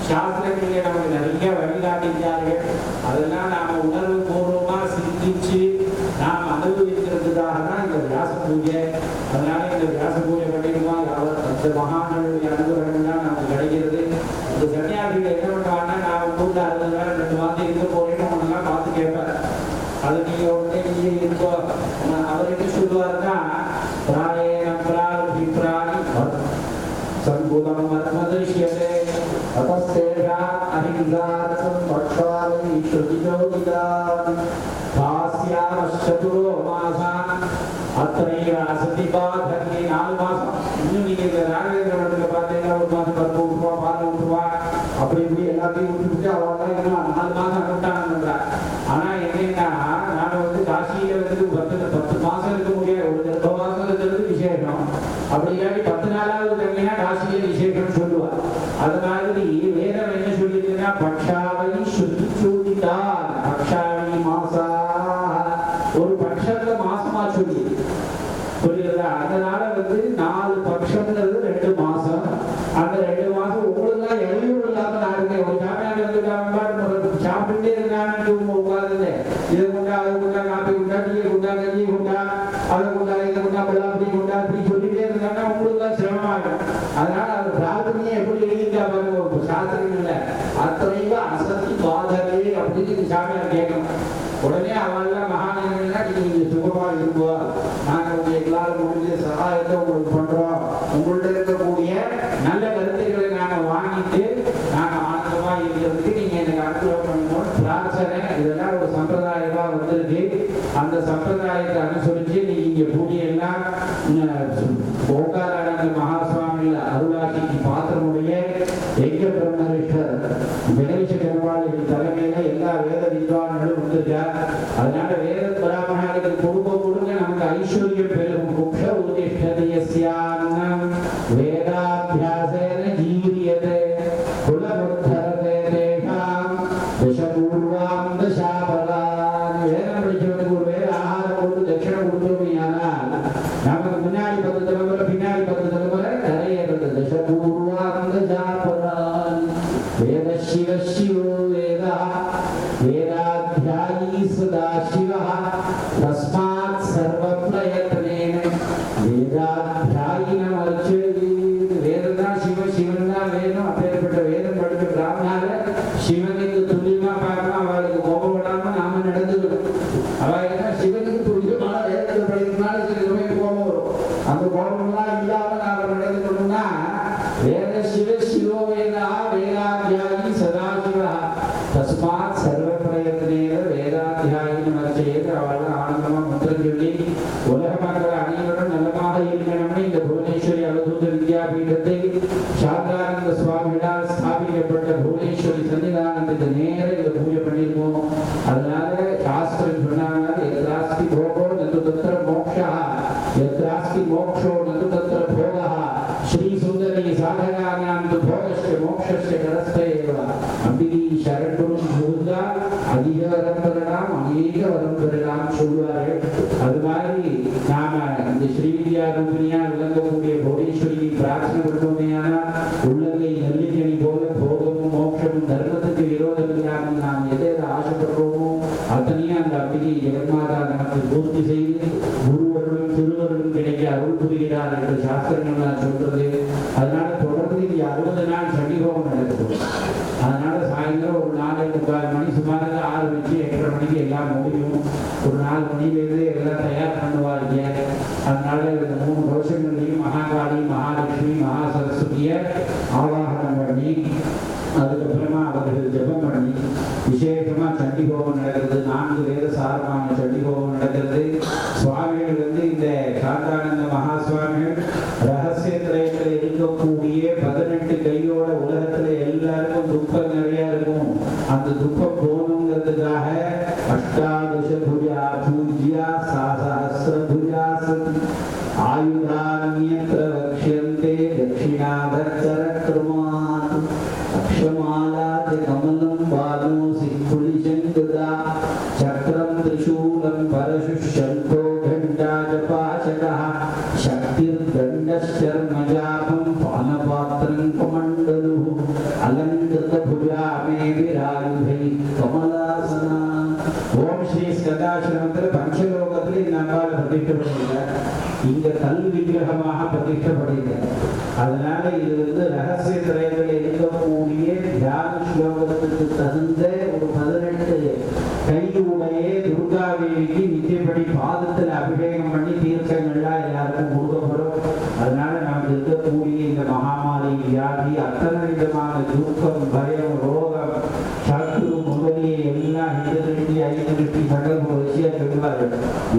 A: சாஸ்திரங்களை நமக்கு நிறைய வழிகாட்டிட்டார்கள். அதெல்லாம் நாம உணர்வு பூர்வமா சிந்திச்சு நாம் அனுபவிக்கிறதுக்காக தான் இந்த வியாச பூஜை. அதனால இந்த வியாச பூஜை பண்ணிடுவோம். அந்த மகான்களுடைய அனுபவங்கள்லாம் நமக்கு கிடைக்கிறது. இந்த சன்னியாசிகள் என்ன பண்ணுவாங்கன்னா நான் ஊரில் 60 நாள் 2 மாதம் இருக்க போறேன்னு ஒன்றெல்லாம் பார்த்து கேட்பார். அது நீங்க உடனே நீங்க இருக்கோ அவர் என்ன சொல்லுவாருன்னா பிராயண பிராணி संबुधं मर्मदृश्यते ततस्तेषाम् अहिंसार्थं भक्षामि श्रुतिजोदितान् भास्यामश्चतुरो मासान् अत्रैव असति बाधन्ये 4 மாசம் இன்னும் நீங்க இந்த ராகவேந்திர மடத்துல பார்த்தீங்கன்னா ஒரு மாசம் பருப்பு விட்டுருவா பால் விட்டுருவா அப்படி இப்படி எல்லாத்தையும் விட்டுட்டு அவன் இன்னும் 4 மாசம் அனுப்பிட்டாங்கன்றா. ஆனா என்னன்னா நாம வந்து காசியில வந்து 10 மாசம் இருக்க முடியாது, ஒரு 2 மாசம் இருக்கிறது விசேஷம். அப்படி இல்லாட்டி 10 நாளாவது தங்கினா காசியில விசேஷம் சொல்லுவா. அது மாதிரி வேதம் என்ன சொல்லிதுன்னா பக்ஷாவை சுத்திச்சூடிதான் பக்ஷாவை மாசா ஒரு பட்சத்துல மாசமா சொல்லி புரியுதா. அதனால வந்து 4 பட்சம்ங்கிறது 2 மாசம். அந்த 2 மாசம் உங்களுக்கு எவ்வளவு இல்லாம நான் இருக்கேன். ஒரு சாமியார் வந்து சாப்பிட்டுட்டே இருக்கான்னு உட்காந்து இதை கொண்டா அதை கொண்டா காப்பி கொண்டா டீ கொண்டா கஞ்சி கொண்டா அதை கொண்டா இதை கொண்டா வெள்ளாப்படி கொண்டா அப்படி சொல்லிட்டே இருந்தாங்கன்னா உங்களுக்கு தான் சிரமமாகும். அதனால அது பிரார்த்தனையே எப்படி எழுதிட்டா பாருங்க ஒரு சாஸ்திரம் இல்லை. அத்தனைவ அசத்தி பாதகே அப்படின்னு சாமியார் கேட்கணும். உடனே அவெல்லாம் மகாநகரா நீங்க சுகமா இருக்குவா, நாங்க உங்க எல்லாரும் முடிஞ்ச சகாயத்தை உங்களுக்கு பண்றோம், உங்கள்ட்ட இருக்கக்கூடிய நல்ல கருத்துக்களை நாங்க வாங்கிட்டு நாங்க ஆனந்தமா இருக்கிறதுக்கு நீங்க எனக்கு அனுகிரகம் பண்ணணும் பிரார்த்தனை. இதெல்லாம் ஒரு சம்பிரதாயமா வந்திருக்கு. அந்த சம்பிரதாயத்தை அனுசரிச்சு நீங்க இங்க பூஜையெல்லாம் ஓங்காரானந்த மகாசுவாமிகள் அருளாட்சிக்கு பாத்திரமுடைய எங்க பிரம்மரிஷ்டர் கணேச பெருமாளின் தலைமையில எல்லா வேத வித்வான்களும் வந்திருக்கார். அதனால வேத பிராமணர்களுக்கு கொடுக்க நமக்கு ஐஸ்வர்யம் பெரும். முக்ஷ உத்திஷ்டதியஸ்யான்னம் வேதாபியாசேன ஜீரியதே குலமுத்தரதே தேஷாம் தசபூர்வாம் தசாபலான். வேதம் படிச்சவனுக்கு ஒரு வேத ஆகாரம் கொடுத்து தட்சிணம் கொடுத்தோமையானால் நமக்கு முன்னாடி 10 தலைமுறை பின்னாடி 10 தலைமுறை கரையேறது. தசபூர்வாம் தசாபலான். வேத சிவ சிவோ வேதா வேதாத்யாயி சதா சிவः தஸ்மாத் சர்வ பிரயத்னேன வேதாத்யாயின அர்ச்சயதி. வேதம் தான் சிவ, சிவன் தான் வேதம். அப்பேற்பட்ட வேதம் படித்த பிராமணால சிவனுக்கு துல்லியமா பார்க்கலாம். அவளுக்கு கோபம் விடாம நாம நடந்துக்கணும். அவ என்ன சிவனுக்கு துல்லியமான வேதத்தை படிக்கிறதுனால சில சமயம் கோபம் வரும். அந்த கோபம்லாம் இல்லாம நாம நடந்துக்கணும்னா வேத சிவ சிவோ வேதா வேதாத்யாயி சதா சிவः தஸ்மாத் சர்வ பிரயத்னேன வேதாத்யாயின அர்ச்சயதி. அவள் ஆனந்தமா மந்திரம் சொல்லி உலக மக்கள் அனைவரும் நலமாக இருக்கணும்னு இந்த புவனேஸ்வரி அவதூத வித்யாபீடத்தை சாந்தானந்த சுவாமிகளால் ஸ்தாபிக்கப்பட்ட புவனேஸ்வரி சன்னிதானத்துக்கு நேர இதை பூஜை பண்ணியிருக்கோம். அதனால சாஸ்திரம் சொன்னாங்க எத்ராஸ்தி போகோ நது தத்ர மோக்ஷா எத்ராஸ்தி மோக்ஷோ நது தத்ர போகா ஸ்ரீ சுந்தரி சாதகானாம் து போகஸ்ய மோக்ஷஸ்ய கரஸ்தே ஏவ. அம்பிகை சரணம் புகுந்தா அதிக வரம் பெறலாம், அநேக வரம் பெறலாம் சொல்வார்கள். அது மாதிரி நாம இந்த ஸ்ரீவித்யா ரூபினியா விளங்கக்கூடிய புவனேஸ்வரியை பிரார்த்தனை பண்ணுவோமையானா உள்ளங்கை நெல்லிக்கணி போல போகமும் மோட்சமும் தர்மத்துக்கு விரோதம் இல்லாமல் நாம் எதை ஆசைப்படுறோமோ அத்தனையும் அந்த அம்பிகை ஜெகன்மாதா நமக்கு பூர்த்தி செய்து குருவர்களும் திருவர்களும் கிடைக்க அருள் புரிகிறார் என்று சாஸ்திரங்கள் நான் சொல்றது. அதனால தொடர்ந்து இது 60 நாள் சண்டிகோபம் நடக்குது. அதனால சாயந்தரம் ஒரு 4:45 மணி சுமாராக ஆரம்பிச்சு 8:30 மணிக்கு எல்லாம் முடியும். ஒரு 4 மணிலேருந்து எல்லாம் தயார் பண்ணுவாங்க. அதனால இந்த 3 வருஷங்கள்லையும் மகாகாளி மகாலட்சுமி மகா சரஸ்வதிய ஆவாகனம் பண்ணி அதுக்கப்புறமா அவர்கள் ஜபம் பண்ணி விசேஷமா சண்டிகோபம் நடக்கிறது. 4 வேத சாரமான சண்டிகோபம் நடக்கிறது. சுவாமிகள் வந்து இந்த சாந்தானந்த மகா சுவாமிகள் ரகசிய திரையத்தில் இருக்கக்கூடிய 18 கையோட உலகத்துல எல்லாருக்கும் துக்கம் நிறைய இருக்கும். அந்த துக்கம் போகணுங்கிறதுக்காக அஷ்டாதச புஜா பூஜ்யா சஹஸ்ரபுஜா சதி ஆயுதான்யத்ர வக்ஷ்யந்தே தட்சிணாதச்சரக்ரமாத் அக்ஷமாலாத் கமலம் பாலோசி குலிசங்கதா சக்ரம் திரிசூலம் பரசுஷல்கோ கண்டாஜபாசகः சக்திர்தண்டஸ்சர்மஜாபம் பானபாத்திரம் கமண்டலு அலங்கிருத புஜா மே விராயுதை கமலாசனா. ஓம் ஸ்ரீ ஸ்கந்தாசிரமத்தில் பஞ்சலோகத்தில் இந்த அம்பாள் பிரதிஷ்டப்படுகிறார். இங்க கல் விக்கிரகமாக பிரதிஷ்டப்படுகிறார். அதனால இது வந்து ரகசிய திரைகளில் இருக்கக்கூடிய தியான ஸ்லோகத்துக்கு தகுந்த ஒரு 18 கையுடைய துர்காதேவிக்கு நித்தியப்படி பாதத்தில் அபிஷேகம் பண்ணி தீர்த்தங்கள்லாம் எல்லாருக்கும் கொடுக்கப்படும். அதனால நமக்கு இருக்கக்கூடிய இந்த மகாமாரி வியாதி அத்தனை விதமான தூக்கம் பயம் ரோகம் சத்ரு முதலிய எல்லாம் இந்த திருஷ்டி ஐந்து திருஷ்டி சகல விஷயங்கள்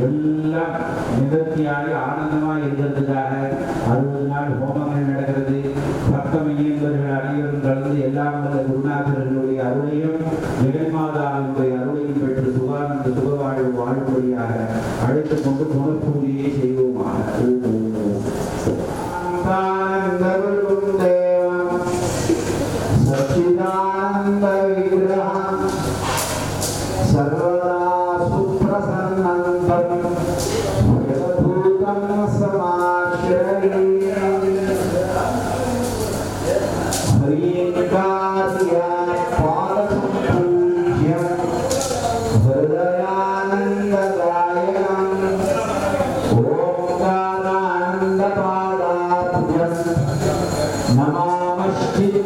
A: எல்லாம் நிவர்த்தியாகி ஆனந்தமாக இருக்கிறதுக்காக 60 நாள் ஹோமங்கள் நடக்கிறது. பக்த மையன்பர்கள் அனைவரும் கலந்து எல்லாம் வல்ல குருநாதர்களுடைய அருளையும் ஜெகன்மாதாவினுடைய அருளையும் பெற்று சுகானந்த சுகவாழ்வு வாழ்வழியாக அழைத்துக் கொண்டு குணப்பூஜையை செய்வோமாக. சச்சிதானந்த விக்கிரகம் சர்வதா சுப்ரசன்னந்தம் யதபூதம் சமாஸ்ரயே ஹரியேகாதியா பாலசம்பூஜ்யம் ஹிருதயானந்ததாயகம் ஓம்காரானந்தபாதாத்யம் நமாமஸ்சித்தசுத்தயே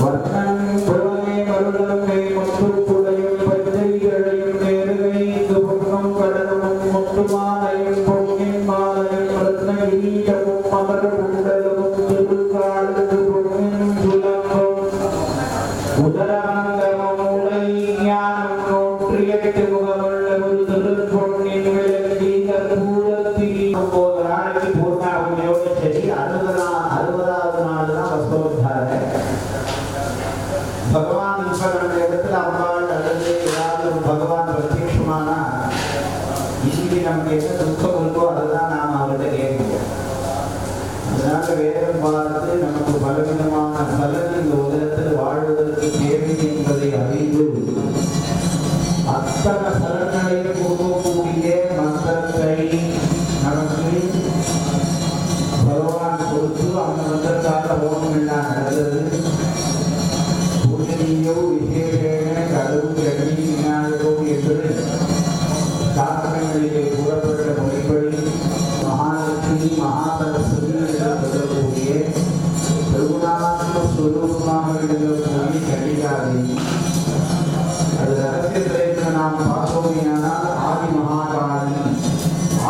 A: வர்ணம் புவனே மருளம் மே முத்துக்குடையும் பச்சைகளையும் நேருகைந்து பொன்னும் கடலும் முத்துமாலையும் பொன்னின் மாலையும் ரத்னகிரீடமும் மகர குண்டலமும் திருக்காலுக்கு பொன்னின் சுலம்பம் உதரமங்கமும் உலை ஞானம் 108 முகமுள்ள ஒரு திருப்பொன்னின் விளக்கி கற்பூரத்தில் 9 நாளைக்கு பூர்ணாகுதியோட சரி 60வது நாள் தான் வஸ்தோத்தார भगवान ईश्वर के இடத்துல அம்மாள் அல்லது யாராவது பகவான் பிரத்யட்சமானா இன்னைக்கு நமக்கு என்ன துக்கம் இருக்கோ அதுதான் நாம் அவர்கிட்ட கேட்கணும். அதனால வேதம் பார்த்து நமக்கு பலவிதமான பலன் இந்த உலகத்தில் வாழ்வதற்கு தேவை என்பதை அறிந்து அத்தனை சலன்களையும் கொடுக்கக்கூடிய மந்திரத்தை நமக்கு பகவான் கொடுத்து அந்த மந்திரத்தால் ஓணம் எல்லாம் நடந்தது. விசேஷேன கடவுள் கண்ணி விநாயகம் என்று சாஸ்திரங்களிலே கூறப்பட்ட மொழிப்படி மகாலட்சுமி மகாசரஸ்வதி என்று சொல்லக்கூடிய திருகுணாத்ம ஸ்வரூபமாக விளங்கக்கூடிய கன்னிகாதேவி. அது ரகசியத்தில் நாம் பார்த்தோமையானால் ஆதி மகாகாளி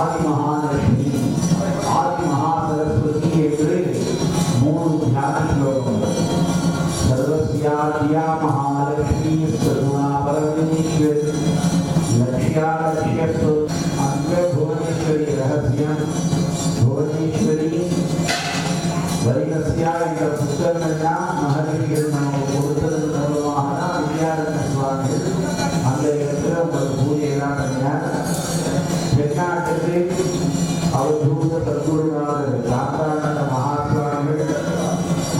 A: ஆதி மகாலட்சுமி ஆதி மகாசரஸ்வதி என்று 3 தியான ஸ்லோகங்கள். सर्वस्याद्या महालक्ष्मी सगुणा परमेश्वरी लक्ष्यालक्ष्यस्तु अंग भुवनेश्वरी रहस्यं भुवनेश्वरी वरिणस्या என்ற புத்தகங்கள்லாம் மகரிஷிகள் நமக்கு கொடுத்தது மூலமாக வித்யாரண்ய சுவாமிகள் அந்த இடத்துல உங்கள் பூஜையெல்லாம் பண்ணினார். தென்னாட்டுக்கு அவதூத சத்குருநாதர் சாந்தானந்த மகாசுவாமிகள்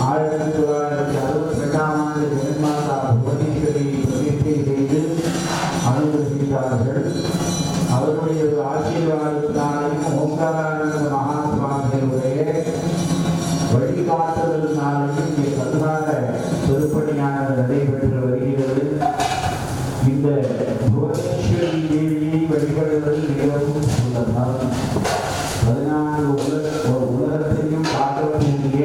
A: 1962ஆம் ஆண்டு ஜெகன்மாதா புவனேஸ்வரி பிரதிஷ்டை செய்து அனுமதித்தார்கள். அவருடைய ஆசீர்வாதத்தினாலையும் ஓங்காரானந்த மகாசுவாமிகளுடைய வழிகாட்டுதலினாலையும் இங்கே பல்கால திருப்பணியானது நடைபெற்று வருகிறது. இந்த புவனேஸ்வரி தேவியை வழிபடுவது மிகவும் சுலபம். 14 உலகத்தையும் காக்கக்கூடிய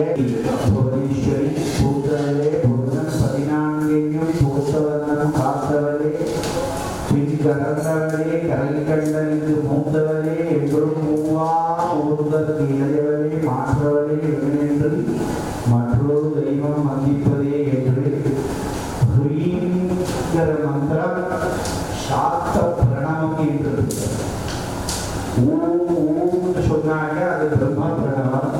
A: புவனேஸ்வரி பூத்தவளே புவனம் 14ஐயும் பூத்தவனும் காத்தவளே பின் கறந்தவளே கரை கண்டறிந்து மூத்தவளே என்றும் மூவா ஊர்தற்கு இளையவளே மாற்றவளே என்று மற்றொரு தெய்வம் வந்திப்பதே என்று ஹ்ரீங்கிற மந்திரம் சாத்த பிரணவம் என்று சொன்னாங்க. அது பிரம்ம பிரணவம்.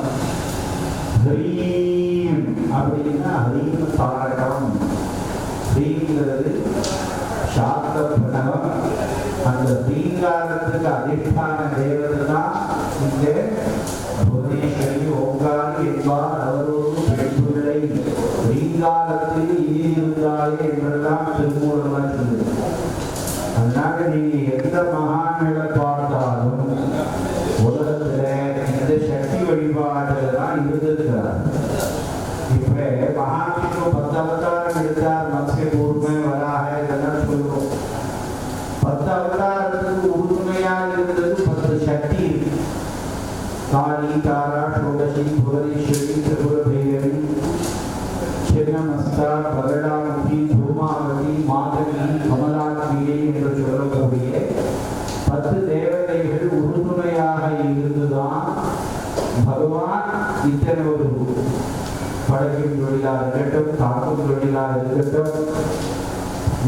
A: ஹ்ரீம் அப்படின்னா ஹ்ரீம் தாரகம். ஹ்ரீங்கிறது சாத்த பிரணவம். அந்த ஹ்ரீங்காரத்துக்கு அதிஷ்டான தேவதை தான் இங்கே புவனேஸ்வரி ஓங்காரி என்பார். அவரோடு பெண்பிள்ளை ஹ்ரீங்காரத்தில் இருந்தாலே என்றெல்லாம் திருமூலமாக சொல்லுது. அதனால நீங்க எந்த மகான்களை பார்த்தாலும் உலகத்துல இந்த சக்தி வழிபாடுல தான் இருந்திருக்கிறார். இப்ப மகாவிஷ்ணு 10 அவதாரம் எடுத்தார். மத்ஸ்ய கூர்மை வராக இதெல்லாம் சொல்றோம். 10 அவதாரத்துக்கு உறுதுணையாக இருந்தது 10 சக்தி. காளி தாரா ஷோடசி புவனேஸ்வரி திரிபுர பைரவி சின்னமஸ்தா பகடாமுகி தூமாவதி மாதவி கமலாட்சியை என்று சொல்லக்கூடிய 10 தேவதைகள் உறுதுணையாக இருந்துதான் பகவான் இத்தனை ஒரு படைக்கும் தொழிலாக இருக்கட்டும், தாக்கும் தொழிலாக இருக்கட்டும்,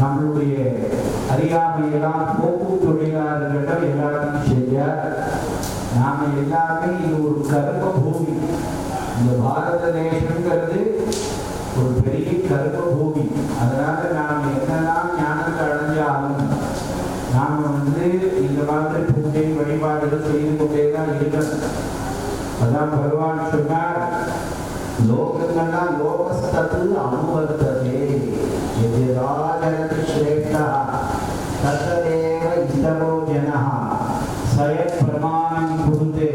A: நம்மளுடைய அறியாமையெல்லாம் போக்கும் தொழிலாக இருக்கட்டும், எல்லாத்தையும் செய்ய நாம எல்லாமே இது ஒரு கர்ம பூமி. இந்த பாரத தேசங்கிறது ஒரு பெரிய கர்ம பூமி. அதனால நாம் என்னெல்லாம் ஞானத்தை அடைஞ்சாலும் நாம் இந்த மாதிரி பூஜை வழிபாடுகள் செய்து கொண்டேதான் இருக்கணும். அதான் பகவான் சொன்னார், லோகங்கள்லாம் லோகஸ்தத்து அனுவர்த்ததே எது ராஜரதி ஸ்ரேஷ்டா தத்ததேவ இதரோ ஜனஹ சயத் பிரமாணம் குருதே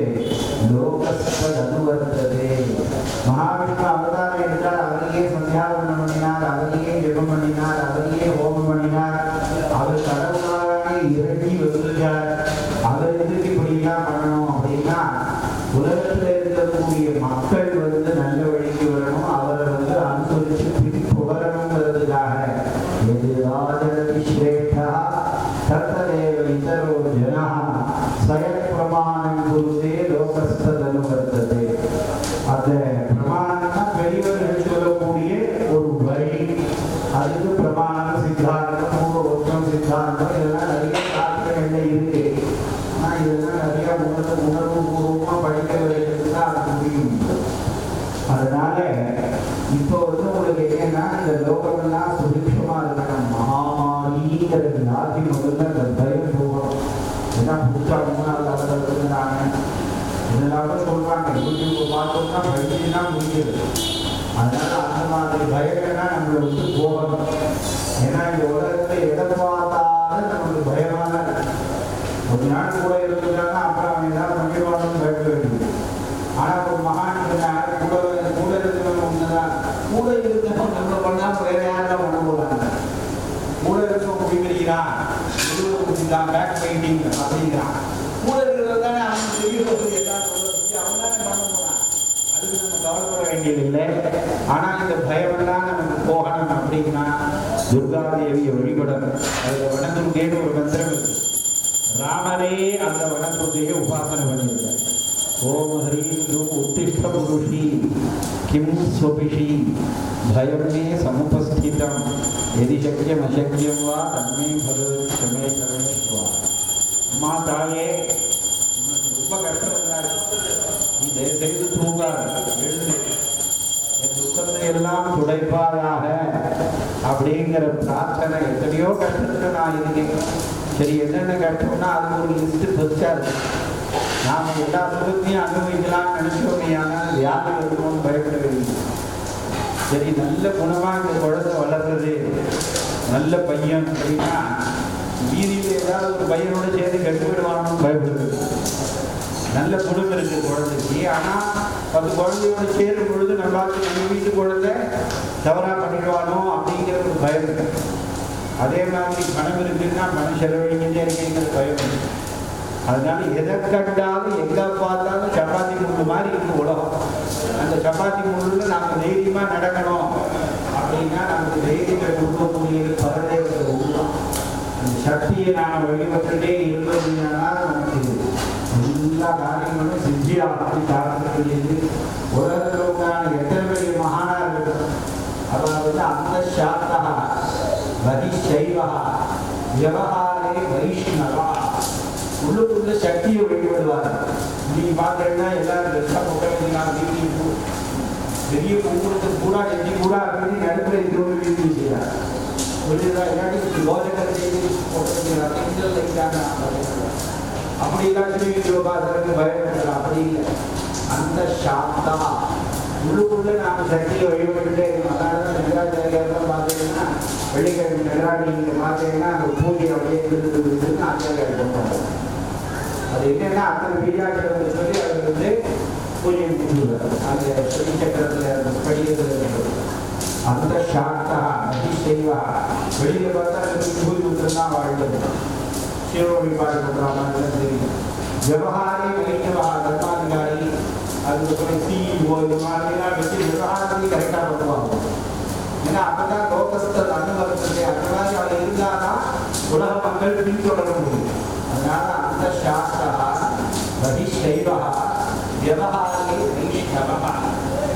A: லோகஸ்தத் அனுவர்த்ததே. மகாவிஷ்ணு அவதாரம் எடுத்தார், அவரையே சந்தியாவனம் பண்ணினார், அவரையே ஜெபம் பண்ணினார், அவரையே ஹோமம் பண்ணினார், அவர் கடவுளாக இறங்கி வந்துட்டார். அவர் எதுக்கு இப்படிலாம் பண்ணணும் அப்படின்னா, உலகத்தில் இருக்கக்கூடிய மக்கள் நல்ல வழிக்கு வரணும், அவரை அனுசரித்து பின்புறணுங்கிறதுக்காக எது ராஜரதி ஸ்ரேஷ்டா தத்ததேவ இதரோ ஜனஹ சயத் பிரமாணம் குருதே லோகஸ்தத் அனுவர்த்ததே. அந்த பிரமாணம்னா பெரியவர்கள் சொல்லக்கூடிய ஒரு வழி. அதுக்கு பிரமாணம், சித்தாந்தம், பூர்வபட்சம், சித்தாந்தம் இதெல்லாம் நிறைய சாஸ்திரங்கள்ல இருக்கு. ஆனால் இதெல்லாம் நிறைய உணர்வு பூர்வமாக படிக்க வேண்டியது தான் அது முடியும். அதனால இப்போ உங்களுக்கு என்னன்னா, இந்த லோகமெல்லாம் சுபிக்ஷமா இருக்கணும். மகாமாரிங்கிற வியாதி முதல்ல அந்த பயம் போகணும். இதெல்லாம் புதுசா 3வது அவர்கள் இருந்தாங்க, இதெல்லாம் சொல்றாங்க, யூடியூப் பார்த்தோம்னா படிச்சுன்னா முடியுது. அதனால அந்த மாதிரி பயங்கள்லாம் நம்மளை விட்டு போகணும். ஏன்னா இந்த உலகத்தை எதை பார்த்தாலும் நமக்கு பயமான ஒரு நாள் கூட இருந்துட்டாங்கன்னா அப்புறம் அவன் ஏதாவது பண்ணிடுவான்னு பயப்பட வேண்டியது. ஆனா ஒரு மகான் கூட இருக்கிறவங்க ஒண்ணுதான், கூட இருக்கிறவங்க நம்ம பண்ணா வேற யாரும் பண்ண போறாங்க. கூட இருக்கவங்க முடிக்கிறான், பேக் பெயிண்டிங் அப்படிங்கிறான். கூட இருக்கிறது தானே அவன் செய்யறது, எல்லாம் அவன் தானே பண்ண போறான். அதுக்கு நம்ம கவலைப்பட வேண்டியதில்லை. ஆனா இந்த பயமெல்லாம் நமக்கு போகணும் அப்படின்னா துர்காதேவியை வழிபடணும். அதுல வனதுர்கேன்னு ஒரு மந்திரம் இருக்கு. ராமரே அந்த வனதுர்கையை உபாசனை பண்ணியிருக்கார். ஓம் ஹரீம் உத்திஷ்ட புருஷி கிம் ஸ்வபிஷி பயம் மே சமுபஸ்திதம் எதி சக்கியம் அசக்கியம் வா தன்மே பகவத் க்ஷமே கருணேஸ்வா. அம்மா தாயே, ரொம்ப கஷ்டம் இருந்தாரு, நீ தயவு செய்து தூங்காது, எழுந்து என் துக்கத்தை எல்லாம் துடைப்பாயாக அப்படிங்கிற பிரார்த்தனை. எத்தனையோ கஷ்டத்தை நான் இருக்கேன். சரி, என்னென்ன கஷ்டம்னா அது ஒரு லிஸ்ட் பெருசா இருக்கு. நாம எல்லா சுகத்தையும் அனுபவிக்கலாம்னு நினைச்சோமே, ஆனால் வியாதி இருக்கணும்னு பயப்பட வேண்டியது. சரி, நல்ல குணமா இந்த குழந்தை வளர்றது, நல்ல பையன் அப்படின்னா வீதியில் ஏதாவது ஒரு பையனோட சேர்ந்து கெட்டு விடுவானு பயப்படுறது. நல்ல குணம் இருக்கு குழந்தைக்கு, ஆனா அது குழந்தையோட சேரும் பொழுது நம்ம வீட்டு குழந்தை தவறா பண்ணிடுவானோ அப்படிங்கிற ஒரு பயம் இருக்கு. அதே மாதிரி பணம் இருக்குன்னா பணம் செலவழிக்கிட்டே இருக்கேங்கிற பயம் இருக்கு. அதனால எதை கண்டாலும் எங்க பார்த்தாலும் சப்பாத்தி முள்ளு மாதிரி இருக்கு உலகம். அந்த சப்பாத்தி முள்ளுல நாம தைரியமா நடக்கணும் அப்படின்னா நமக்கு தைரியத்தை கொடுக்கக்கூடியது பரதேவத்தை உருவம். அந்த சக்தியை நாம வழிபட்டுட்டே இருந்ததுன்னா நமக்கு எல்லா காரியங்களும் சித்தியாக சாதிக்கக்கூடியது. உலகத்தில் உண்டான எத்தனை பெரிய மகானா இருக்கு, அதாவது அந்த சாத்தா வரிசைவா விவகாரே வைஷ்ணவா, உள்ளுக்குள்ள சக்தியை வழிபடுவார். நீங்க பார்த்தீங்கன்னா எல்லாரும் பெரிய உங்களுக்கு கூட எட்டி கூட அப்படி நடுப்புற இருக்கிறவங்க வீட்டு செய்யறார். அப்படி எல்லாம் திரும்பி பயன்படுத்தலாம். அப்படி இல்லை, அந்த சாந்தா உள்ளுக்குள்ள நாம சக்தியை வழிபட்டுட்டே இருக்கணும். அதனாலதான் நகராச்சாரியாரெல்லாம் பார்த்தீங்கன்னா வெள்ளிக்கிழமை நகராட்சி பார்த்தீங்கன்னா அந்த பூஜை அப்படியே இருக்குன்னு ஆச்சாரியார் பண்ணுவாங்க. அது என்னன்னா அத்தனை பீஜாட்சரத்தை சொல்லி அவர் பூஜை முடிச்சுடுவார். அந்த ஸ்ரீ சக்கரத்தில் படிக்கிறதுல இருக்கிறது அந்த சாந்தா அதிசைவா. வெளியில பார்த்தா பூஜை மட்டும்தான் வாழ்ந்தது, சிவ வழிபாடு பண்றாங்க தெரியும். விவகாரி வைணவா தர்மாதிகாரி, அதுக்கப்புறம் சிஇஓ, இந்த மாதிரிலாம் வச்சு விவகாரத்தையும் கரெக்டாக பண்ணுவாங்க. ஏன்னா அப்பதான் லோகஸ்தர் அனுபவத்தை அந்த மாதிரி அவள் இருந்தாதான் உலக மக்கள் பின்தொடர முடியும். அதனால அந்த
B: சாஸ்திரா பகிஷ்டைவா வியவஹாரே வைஷ்ணவா.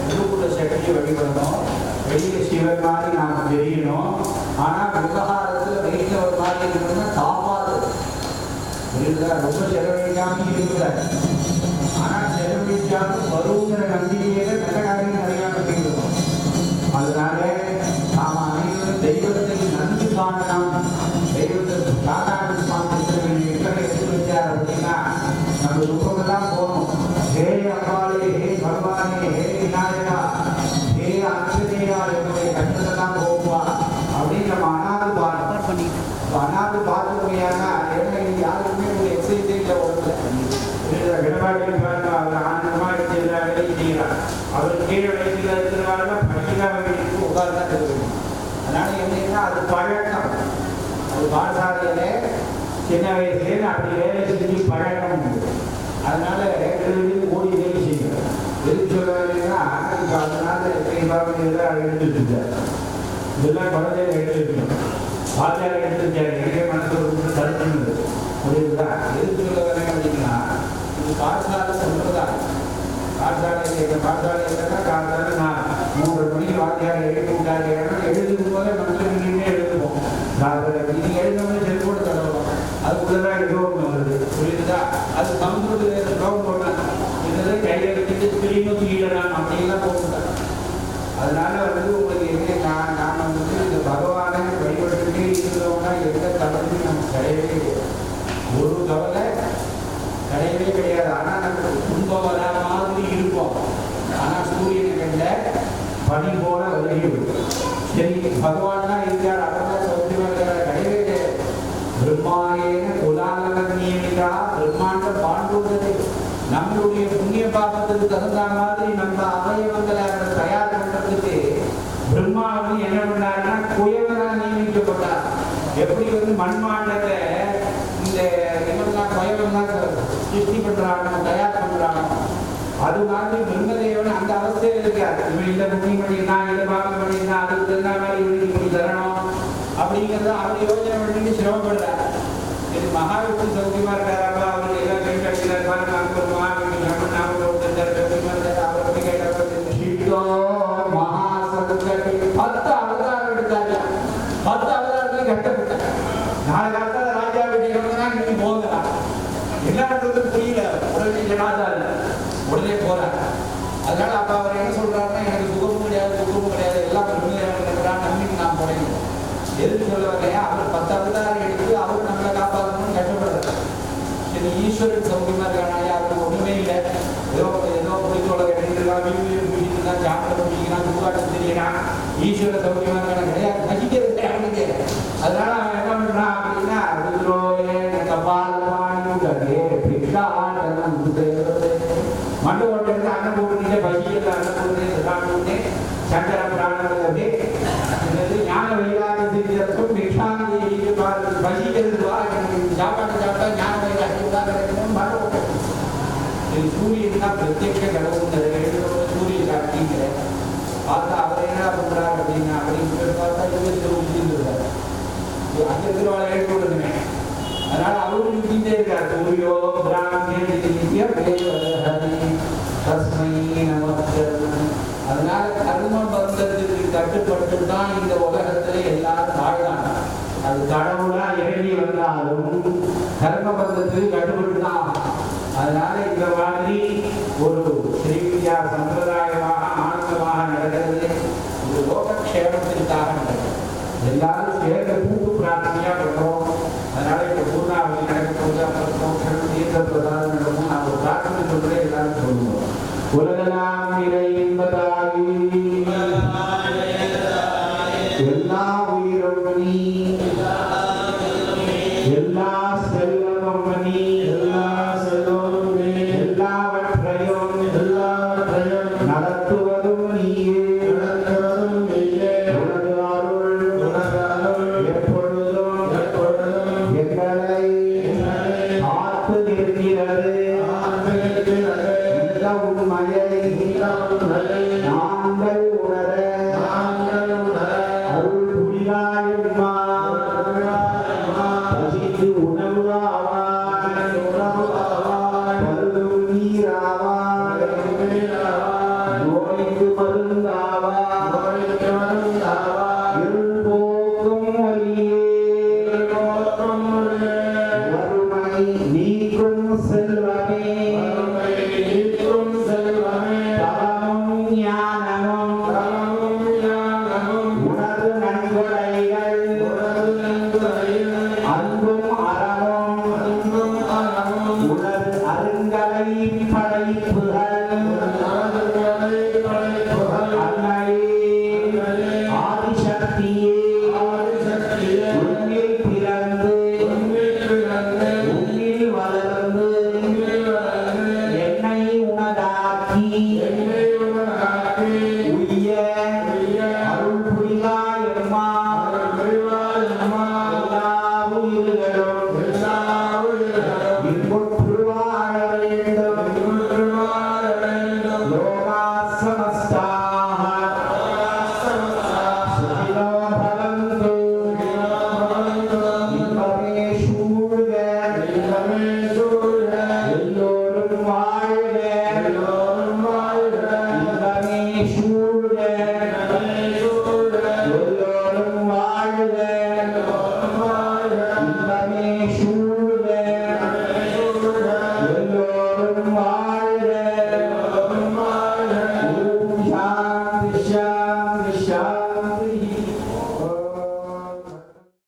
B: உள்ளுக்குள்ள சக்தியை வழிபடணும், வெளியில சிவன் மாதிரி நாம் தெரியணும். ஆனால் விவகாரத்தில் வைஷ்ணவர் மாதிரி இருக்கணும்னா காப்பாது ரொம்ப செலவழிக்காமல் இருக்கிறார். ஆனால் செலவழிக்காமல் வருங்கிற நம்பிக்கையில நல்ல காரியம் நிறையா பண்ணிருக்கோம். அதனால நாம் அனைவரும் தெய்வத்தை நன்கு காணலாம். தெய்வத்தை காணாது எடுத்து வச்சார் அப்படின்னா நம்ம துக்கமெல்லாம் போகணும். ஹே அம்பாளே, ஹே பகவானே, ஹே விநாயகா, ஹே அஞ்சனேயா, என்னுடைய கஷ்டத்தெல்லாம் போகுவா அப்படின்னு நம்ம அனாது பாடம். அனாது பார்த்துமையானா ஏன்னா யாருக்குமே ஒரு எக்ஸசைஸே இல்லை உடம்புல. விடபாட்டில் பாருங்க, அவர் ஆனந்தமாக எடுத்துக்கிறார், வேலை செய்கிறார். அவர் கீழே வயசில் இருக்கிறவாங்க பட்டிக்காக வேண்டிட்டு உட்கார்ந்து தான் தெரியும். அதனால என்னன்னா அது பழக்கம். அது பாடசாலையில சின்ன வயசுலேருந்து அப்படி வேலை செஞ்சு பழக்கம். அதனால ஓடி வேலை செய்யணும். எதுக்கு சொல்லுவாங்கன்னா இப்போ அதனால இதெல்லாம் எடுத்துட்டு இருக்காரு. இதெல்லாம் குழந்தைய எடுத்து வைக்கணும். பாஜக எடுத்துருக்காரு. எங்கே மனசு தடுத்துனது புரியுதுதான். எதுக்கு சொல்ல வரேன் அப்படின்னா இது பாடசாலை சம்பிரதாயம். பாடசாலையில் எங்கள் பாடசாலை இல்லைன்னா காலத்தால நான் 3 மணிக்கு வாத்தியார் எழுதி விட்டாரு. எழுதும் போதே மனசில் நின்று எழுதுவோம். இது எழுதணும்னு செல்போடு தடவும் அதுக்குள்ளதான் ஏதோ ஒன்று வருது. புரியுதுதா. அது கம்ப்யூட்டர் ப்ரோம் போட்டாங்க. இதெல்லாம் கையில் எடுத்துட்டு ஸ்கிரீனும் கீழலாம் அப்படின்லாம் போட்டுட்டாங்க. அதனால உங்களுக்கு நாம் இந்த பகவானை வழிபட்டுட்டே இருக்கிறோம்னா எந்த கவலையும் நமக்கு கிடையவே கிடையாது. ஒரு கவலை கிடையவே கிடையாது. ஆனால் நமக்கு துன்பம் வரா மாதிரி இருப்போம். ஆனால் சூரியனை கண்ட பனி போல விலகிவிடும். சரி, பகவான் தான் இருக்கார், அவர் தான் சௌக்கியமாக இருக்கிறார், கிடையவே கிடையாது. பிரம்மாயேன குலாலன் நியமிதா பிரம்மாண்ட பாண்டுவது. நம்மளுடைய புண்ணிய பாபத்துக்கு தகுந்த மாதிரி நம்ம அவயவங்களை தயார் பண்றதுக்கு பிரம்மா என்ன பண்ணாருன்னா குயவனா நியமிக்கப்பட்டார். எப்படி மண்மாண்டத்தை இந்த இவன்லாம் குயவன் தான் சிருஷ்டி பண்றாங்க, தயார் பண்றாங்க. அது மாதிரி பிரம்மதேவன் அந்த அவஸ்தையில் இருக்காரு. இவன் இந்த புண்ணியம் பண்ணியிருந்தான், இந்த பாபம் பண்ணியிருந்தான், அதுக்கு தகுந்த மாதிரி இவனுக்கு இப்படி தரணும் அப்படிங்கிறத அவர் யோஜனை பண்ணிட்டு சிரமப்படுறாரு. இது மகாவிஷ்ணு சௌக்கியமா இருக்காரப்பா, அவருக்கு எல்லாம் கை கட்டிக்கிறார் பாருங்க. அங்க ஒரு மகாவிஷ்ணு பிரம்மன் நாம அவரை பற்றி கேட்டாங்க. 10 அவதாரம் எடுத்தாங்க. 10 அவதாரத்தையும் கட்டப்பட்டாங்க. 4 காலத்தால ராஜா வீட்டுக்கு நீ போகிறா எல்லாத்துக்கு புரியல. உடனே ஜனாதார உடனே போறாங்க. அதனால அப்ப அவர் என்ன சொல்றாருன்னா எனக்கு சுகமும் கிடையாது துக்கமும் கிடையாது, எல்லாம் இருக்கிறான், நம்பிக்கை நான் போறேன். எதுக்கு சொல்ல வரலையா, அவர் 10 அவதாரம் எடுத்து அவர் நம்மளை காப்பாற்றணும்னு கஷ்டப்படுறாரு. சரி, ஈஸ்வரன் சௌக்கியமா இருக்கானா, அவருக்கு ஒண்ணுமே இல்லை, ஏதோ பிடித்தோட வீட்டுலாம் சாப்பிட முடிக்கிறான், தூக்காட்டம் தெரியறான், ஈஸ்வர சௌக்கியமா இருக்கான கிடையாது, நசிக்கிறது அவனுக்கு. அதனால அவன் என்ன பண்றான் அப்படின்னா மண்டு ஓட்டு அண்ணன் போட்டு பசியில் அண்ணன் போட்டு சங்கர பிராணம் ஞான வைராக சிறியதும் பிக்ஷாந்தி பசிக்கிறது சாப்பாடு சாப்பிட்டா ஞான வைராக மண்டு ஓட்டு. சூரியன் தான் பிரத்யேக கடவுள் சூரிய சாட்சிங்கிற பார்த்தா அவர் என்ன பண்றாரு அப்படின்னா அப்படின்னு பார்த்தா இருக்காரு. அங்கே திருவாளை ஏற்படுதுமே. அதனால அவரும் சுத்திட்டே இருக்கார். சூரியோ அதனால கர்ம பந்தத்துக்கு கட்டுப்பட்டு தான் இந்த உலகத்துல எல்லாரும் வாழ்றாங்க. அது கடவுளா இறங்கி வந்தாலும் கர்ம பந்தத்துக்கு கட்டுப்பட்டு தான். அதனால இந்த மாதிரி ஒரு ஸ்ரீவித்யா சம்பிரதாயமாக ஆனந்தமாக நடக்கிறது. இது லோகக்ஷேமத்திற்காக நடக்கிறது. எல்லாரும் சேர்ந்த கூட்டு பிரார்த்தனையா பண்றோம். அதனால இப்ப பூர்ணாவதி நடக்கும்போது அப்புறம் தீர்த்த பிரதானம் நடக்கும். நான் ஒரு பிரார்த்தனை சொல்றேன், எல்லாரும் சொல்லுவோம். உலகெல்லாம் நிறை என்பதாகி எல்லா உயிரும் மணி எல்லா செல்வமும் மணி நடத்துவதும் நீயே உணவு
A: செல்வமே தவமும் ஞானமும் உனது நன்கொடைகள் அன்பும் அறமும் உனது அருங்கலை படைத்த